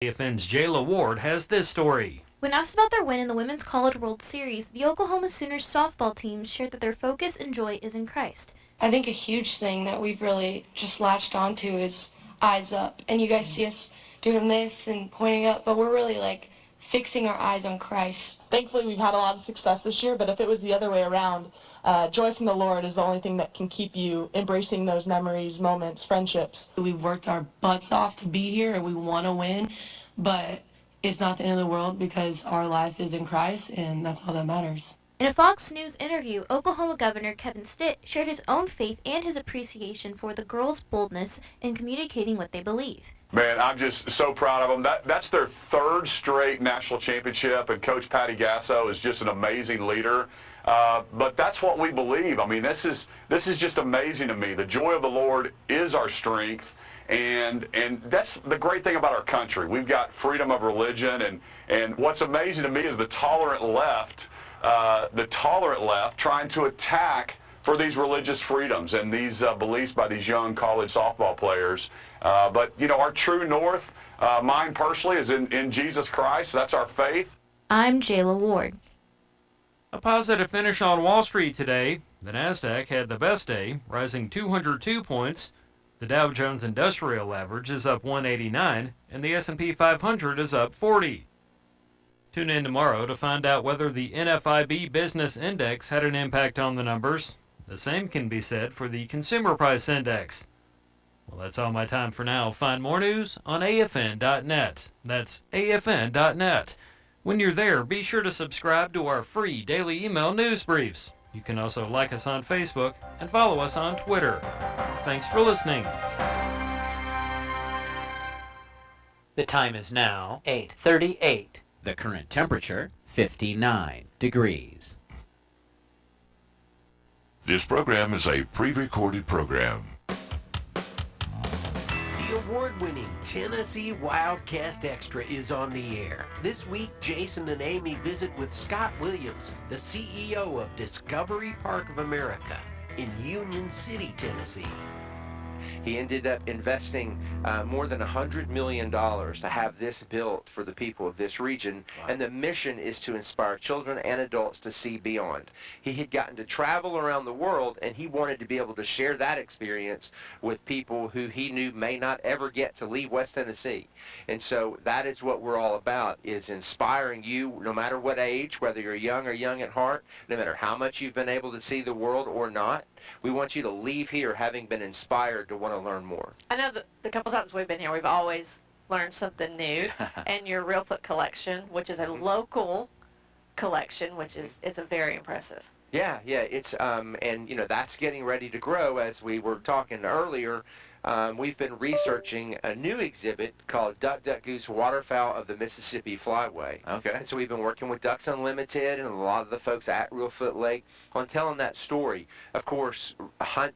AFN's Jayla Ward has this story. When asked about their win in the Women's College World Series, the Oklahoma Sooners softball team shared that their focus and joy is in Christ. I think a huge thing that we've really just latched onto is eyes up. And you guys see us doing this and pointing up, but we're really like fixing our eyes on Christ. Thankfully, we've had a lot of success this year, but if it was the other way around, joy from the Lord is the only thing that can keep you embracing those memories, moments, friendships. We've worked our butts off to be here and we want to win, but it's not the end of the world because our life is in Christ and that's all that matters. In a Fox News interview, Oklahoma Governor Kevin Stitt shared his own faith and his appreciation for the girls' boldness in communicating what they believe. Man, I'm just so proud of them. That's their third straight national championship, and Coach Patty Gasso is just an amazing leader. But that's what we believe. I mean, this is just amazing to me. The joy of the Lord is our strength, and that's the great thing about our country. We've got freedom of religion, and what's amazing to me is the tolerant left trying to attack for these religious freedoms and these beliefs by these young college softball players. But, you know, our true north, mine personally, is in Jesus Christ. That's our faith. I'm Jayla Ward. A positive finish on Wall Street today. The Nasdaq had the best day, rising 202 points. The Dow Jones Industrial Average is up 189, and the S&P 500 is up 40. Tune in tomorrow to find out whether the NFIB Business Index had an impact on the numbers. The same can be said for the Consumer Price Index. Well, that's all my time for now. Find more news on afn.net. That's afn.net. When you're there, be sure to subscribe to our free daily email news briefs. You can also like us on Facebook and follow us on Twitter. Thanks for listening. The time is now 8:38. The current temperature, 59 degrees. This program is a pre-recorded program. The award-winning Tennessee Wildcast Extra is on the air. This week, Jason and Amy visit with Scott Williams, the CEO of Discovery Park of America in Union City, Tennessee. He ended up investing more than $100 million to have this built for the people of this region. Wow. And the mission is to inspire children and adults to see beyond. He had gotten to travel around the world, and he wanted to be able to share that experience with people who he knew may not ever get to leave West Tennessee. And so that is what we're all about, is inspiring you, no matter what age, whether you're young or young at heart, no matter how much you've been able to see the world or not. We want you to leave here having been inspired to want to learn more. I know the couple times we've been here, we've always learned something new. And your Reelfoot collection, which is a local collection, it's a very impressive. Yeah, it's and you know, that's getting ready to grow. As we were talking earlier, we've been researching a new exhibit called Duck, Duck, Goose, Waterfowl of the Mississippi Flyway. Okay. And so we've been working with Ducks Unlimited and a lot of the folks at Reelfoot Lake on telling that story. Of course,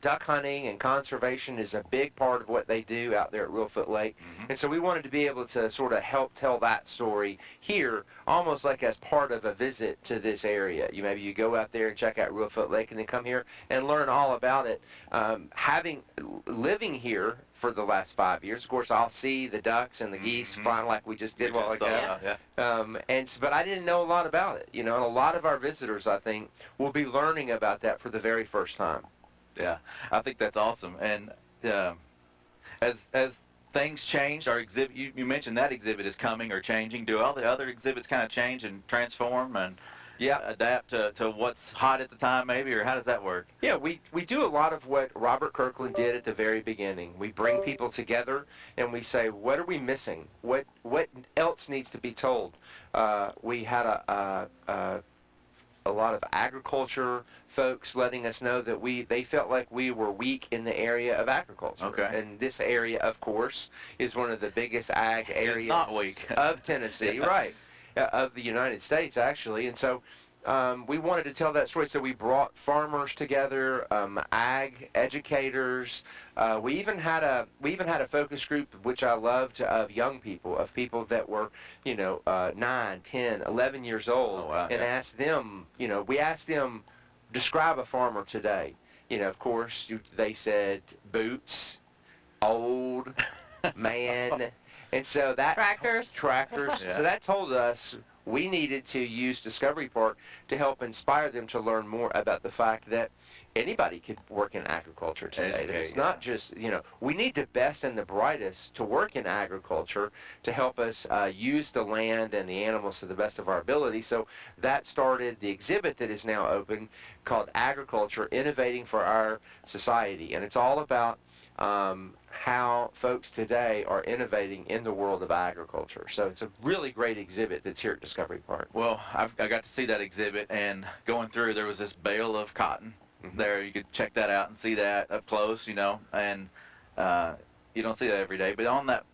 duck hunting and conservation is a big part of what they do out there at Reelfoot Lake. Mm-hmm. And so we wanted to be able to sort of help tell that story here, almost like as part of a visit to this area. Maybe you go out there and check out Reelfoot Lake and then come here and learn all about it. Living here for the last 5 years, of course, I'll see the ducks and the geese flying like we just did a while ago. Yeah. But I didn't know a lot about it, and a lot of our visitors, I think, will be learning about that for the very first time. Yeah, I think that's awesome. And as things change, our exhibit, you mentioned that exhibit is coming or changing. Do all the other exhibits kind of change and transform and adapt to what's hot at the time, maybe, or how does that work? Yeah, we do a lot of what Robert Kirkland did at the very beginning. We bring people together and we say, what are we missing? What else needs to be told? We had a lot of agriculture folks letting us know that they felt like we were weak in the area of agriculture. Okay. And this area, of course, is one of the biggest ag areas not weak. of Tennessee, right? Of the United States, actually. And so we wanted to tell that story, so we brought farmers together, ag educators. We even had a focus group, which I loved, of young people, of people that were 9, 10, 11 years old. Oh, wow. And asked them, we asked them, describe a farmer today. Of course, they said boots, old, man. And so that Tractors. Yeah. So that told us we needed to use Discovery Park to help inspire them to learn more about the fact that anybody could work in agriculture today. That Educate, it's not just, we need the best and the brightest to work in agriculture to help us use the land and the animals to the best of our ability. So that started the exhibit that is now open called Agriculture, Innovating for Our Society. And it's all about how folks today are innovating in the world of agriculture. So it's a really great exhibit that's here at Discovery Park. Well, I got to see that exhibit, and going through, there was this bale of cotton. There, you could check that out and see that up close, and you don't see that every day. But on that,